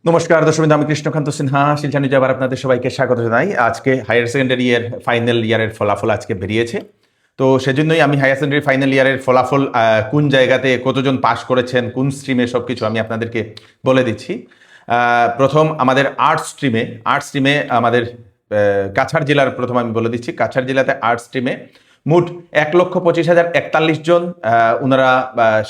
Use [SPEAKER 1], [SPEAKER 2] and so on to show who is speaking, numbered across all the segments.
[SPEAKER 1] নমস্কার দর্শক, আমি কৃষ্ণকান্ত সিনহা শিলচর নিউজে আবার আপনাদের সবাইকে স্বাগত জানাই। আজকে হায়ার সেকেন্ডারি এর ফাইনাল ইয়ারের ফলাফল আজকে বেরিয়েছে। তো সেজন্যই আমি হায়ার সেকেন্ডারি ফাইনাল ইয়ারের ফলাফল কোন জায়গাতে কতজন পাস করেছেন, কোন স্ট্রিমে, সব কিছু আমি আপনাদেরকে বলে দিচ্ছি। প্রথম আমাদের আর্টস স্ট্রিমে আমাদের কাছাড় জেলার প্রথম আমি বলে দিচ্ছি। কাছাড় জেলাতে আর্টস স্ট্রিমে মোট 1,25,041 জন ওনারা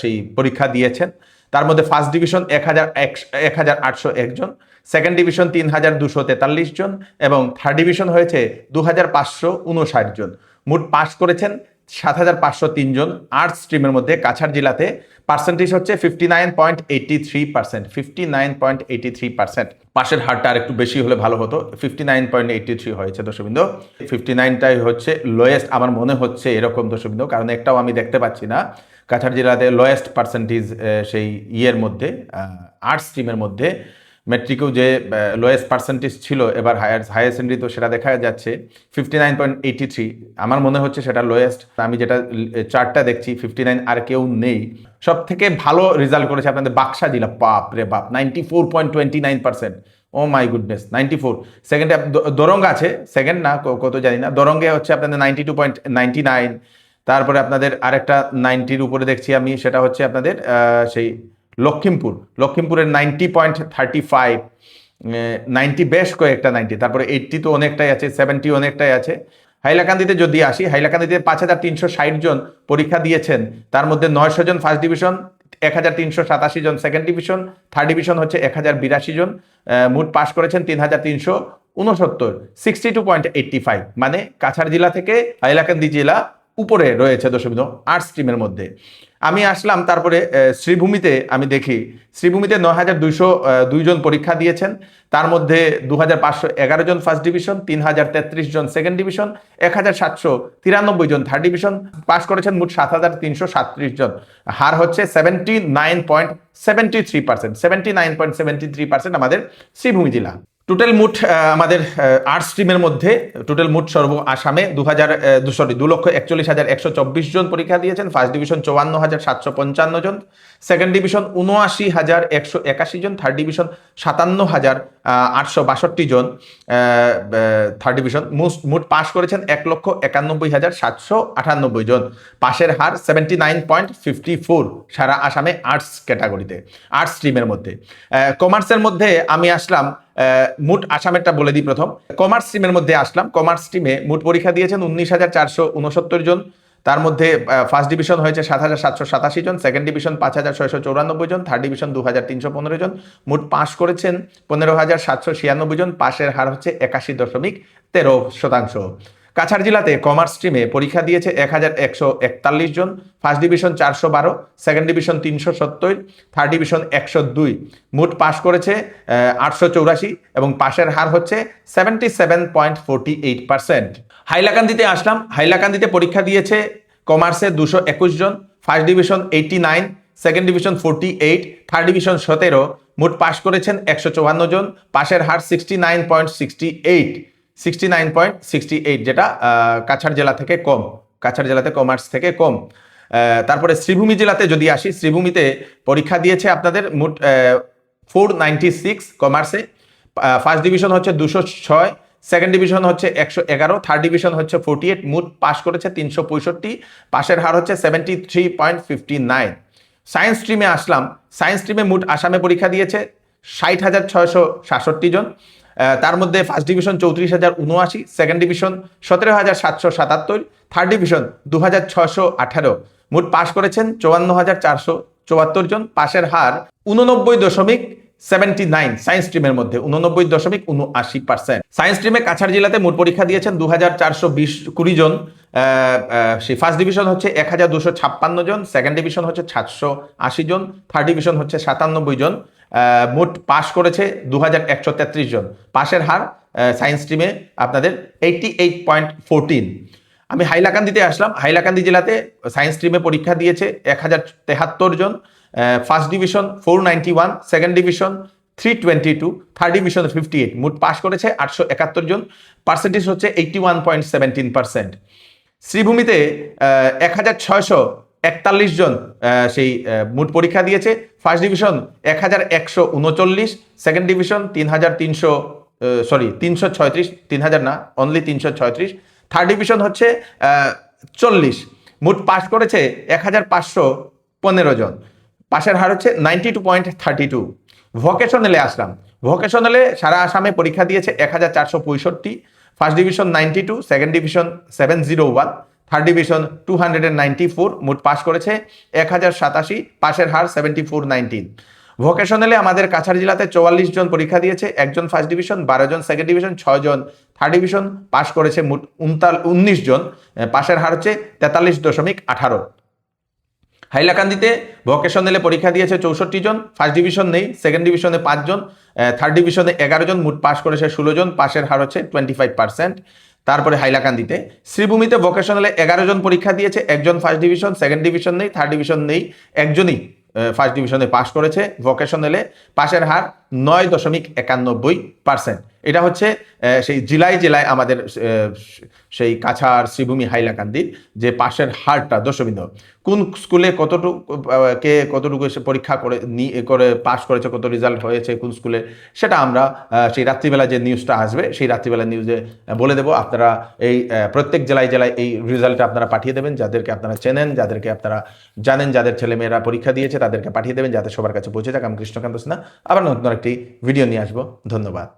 [SPEAKER 1] সেই পরীক্ষা দিয়েছেন। তার মধ্যে ফার্স্ট ডিভিশন 1,801 জন, সেকেন্ড ডিভিশন 3,243 জন এবং থার্ড ডিভিশন হয়েছে 2,559 জন। মোট পাস করেছেন 7,503 জন আর্টস স্ট্রিমের মধ্যে। কাছাড় জেলাতে পার্সেন্টেজ হচ্ছে 59.83%। 59.83%। পাশের হারটা আর একটু বেশি হলে ভালো হতো, 59.83 হয়েছে দর্শকবৃন্দ। 59টাই হচ্ছে লোয়েস্ট আমার মনে হচ্ছে, এরকম দর্শকবৃন্দ, কারণ একটাও আমি দেখতে পাচ্ছি না কাছাড় জেলাতে লোয়েস্ট পার্সেন্টেজ সেই ইয়ের মধ্যে, আর্টস স্ট্রিমের মধ্যে। ম্যাট্রিকেও যে লোয়েস্ট পার্সেন্টেজ ছিল, এবার হায়ার সেকেন্ডারি তো সেটা দেখা যাচ্ছে 59.83। আমার মনে হচ্ছে সেটা লোয়েস্ট। আমি যেটা চার্টটা দেখছি 59 আর কেউ নেই। সব থেকে ভালো রেজাল্ট করেছে আপনাদের বাক্সা জেলা। বাপ রে বাপ, 94.29%। ও মাই গুডনেস, 94। সেকেন্ডে দরঙ্গ আছে, সেকেন্ড না কত জানি না। দরঙ্গে হচ্ছে আপনাদের 92.99। তারপরে আপনাদের আরেকটা 90-র উপরে দেখছি আমি, সেটা হচ্ছে আপনাদের সেই লক্ষ্মীমপুরের 90.35। 90 বেশ কয়েকটা 90। তারপরে 80 তো অনেকটাই আছে, 70 অনেকটাই আছে। হাইলাকান্দিতে যদি আসি, হাইলাকান্দিতে 5,360 জন পরীক্ষা দিয়েছেন। তার মধ্যে 900 জন ফার্স্ট ডিভিশন, 1,387 জন সেকেন্ড ডিভিশন, থার্ড ডিভিশন হচ্ছে 1,082 জন। মোট পাস করেছেন 3,369, 62.85। মানে কাছাড় জেলা থেকে হাইলাকান্দি জেলা উপরে রয়েছে দর্শকবৃন্দ আর্টস স্ট্রিমের মধ্যে। আমি আসলাম তারপরে শ্রীভূমিতে। আমি দেখি শ্রীভূমিতে 9,202 জন পরীক্ষা দিয়েছেন। তার মধ্যে 2,511 জন ফার্স্ট ডিভিশন, 3,033 জন সেকেন্ড ডিভিশন, 1,793 জন থার্ড ডিভিশন। পাস করেছেন মোট 7,337 জন। হার হচ্ছে 79.73%। 79.73% আমাদের শ্রীভূমি জেলা। টোটাল মোট আমাদের আর্টস স্ট্রিমের মধ্যে টোটাল মোট সর্ব আসামে 2,41,124 জন পরীক্ষা দিয়েছেন। ফার্স্ট ডিভিশন 54,755 জন, সেকেন্ড ডিভিশন 79,181 জন, থার্ড ডিভিশন 57,862 জন। থার্ড ডিভিশন মোট পাস করেছেন 1,91,798 জন। পাশের হার 79.54 সারা আসামে আর্টস ক্যাটাগরিতে, আর্টস স্ট্রিমের মধ্যে। কমার্সের মধ্যে আমি আসলাম, মোট আসামেরটা বলে দিই প্রথম। কমার্স স্ট্রিমের মধ্যে আসলাম। কমার্স স্ট্রিমে মোট পরীক্ষা দিয়েছেন 19,469 জন। তার মধ্যে ফার্স্ট ডিভিশন হয়েছে 7,787 জন, সেকেন্ড ডিভিশন 5,694 জন, থার্ড ডিভিশন 2,315 জন। মোট পাস করেছেন 15,796 জন। পাশের হার হচ্ছে 81.13%। কাছাড় জেলাতে কমার্স স্ট্রিমে পরীক্ষা দিয়েছে 1,141 জন, first division 412, second division 370, third division 102। মোট পাস করেছে 884 এবং পাশের হার হচ্ছে 77.48%। হাইলাকান্দিতে আসলাম। হাইলাকান্দিতে পরীক্ষা দিয়েছে কমার্সে 221 জন, first division 89, second division 48, third division 17। মোট পাস করেছেন 154 জন। পাশের হার 69.68, যেটা কাছাড় জেলা থেকে কম, কাছাড় জেলাতে কমার্স থেকে কম। তারপরে শ্রীভূমি জেলাতে যদি আসি, শ্রীভূমিতে পরীক্ষা দিয়েছে আপনাদের মোট 496 কমার্সে। ফার্স্ট ডিভিশন হচ্ছে 206, সেকেন্ড ডিভিশন হচ্ছে 111, থার্ড ডিভিশন হচ্ছে 48। মোট পাস করেছে 365। পাশের হার হচ্ছে 73.59। সায়েন্স স্ট্রিমে আসলাম। সায়েন্স স্ট্রিমে মোট আসামে পরীক্ষা দিয়েছে 60,667 জন। তার মধ্যে first division 34,079, second division 17,777, third division 2,618। মোট পাস করেছেন 54,474 জন। পাশের হার 89.79। সায়েন্স স্ট্রিমের মধ্যে 89.79%। সায়েন্স স্ট্রিমে কাছাড় জেলাতে মোট পরীক্ষা দিয়েছেন 2,420 জন। সেই ফার্স্ট ডিভিশন হচ্ছে 1,256 জন, সেকেন্ড ডিভিশন হচ্ছে 780 জন, থার্ড ডিভিশন হচ্ছে 97 জন। মোট পাস করেছে 2,133 জন। পাশের হার সায়েন্স স্ট্রিমে আপনাদের 88.14। আমি হাইলাকান্দিতে আসলাম। হাইলাকান্দি জেলাতে সায়েন্স স্ট্রিমে পরীক্ষা দিয়েছে 1,073 জন, first division 491, second division 322, third division 58। মোট পাস করেছে 871 জন। পার্সেন্টেজ হচ্ছে 81.17%। শ্রীভূমিতে 1,600 41 জন সেই মোট পরীক্ষা দিয়েছে। ফার্স্ট ডিভিশন 1139, সেকেন্ড ডিভিশন 336, 3000 না, অনলি 336, থার্ড ডিভিশন হচ্ছে 40। মোট পাস করেছে 1515 জন, পাশের হার হচ্ছে 92.32। ভোকেশনালে আসলাম। ভোকেশনালে সারা আসামে পরীক্ষা দিয়েছে 1465, first division 92, second division 701, third division 294, মোট পাস করেছে 1087, পাশের হার 74.19। ভোকেশনালে আমাদের কাছাড় জেলাতে 44 জন পরীক্ষা দিয়েছে, একজন ফার্স্ট ডিভিশন, 12 জন সেকেন্ড ডিভিশন, 6 জন থার্ড ডিভিশন, পাস করেছে মোট 19 জন, পাশের হার হচ্ছে 43.18। হাইলাকান্দিতে ভোকেশনালে পরীক্ষা দিয়েছে 64 জন, ফার্স্ট ডিভিশন নেই, সেকেন্ড ডিভিশনে 5 জন, থার্ড ডিভিশনে 11 জন, মোট পাস করেছে 16 জন, পাশের হার হচ্ছে 25%। তারপরে হাইলাকান্দিতে শ্রীভূমিতে ভোকেশনালে 11 জন পরীক্ষা দিয়েছে, একজন ফার্স্ট ডিভিশন, সেকেন্ড ডিভিশন নেই, থার্ড ডিভিশন নেই, একজনই ফার্স্ট ডিভিশনে পাস করেছে। ভোকেশনালে পাশের হার 9.91%। এটা হচ্ছে সেই জেলায় জেলায় আমাদের সেই কাছাড়, শ্রীভূমি, হাইলাকান্দির যে পাশের হারটা দর্শকবৃন্দ, কোন স্কুলে কতটুকু পরীক্ষা করে পাস করেছে, কত রেজাল্ট হয়েছে কোন স্কুলে, সেটা আমরা সেই রাত্রিবেলা যে নিউজটা আসবে সেই রাত্রিবেলা নিউজে বলে দেবো। আপনারা এই প্রত্যেক জেলায় জেলায় এই রেজাল্টটা আপনারা পাঠিয়ে দেবেন, যাদেরকে আপনারা চেনেন, যাদেরকে আপনারা জানেন, যাদের ছেলেমেয়েরা পরীক্ষা দিয়েছে তাদেরকে পাঠিয়ে দেবেন, যাতে সবার কাছে পৌঁছে যাক। আমি কৃষ্ণকান্ত সিনহা আবার নতুন একটি ভিডিও নিয়ে আসবো। ধন্যবাদ।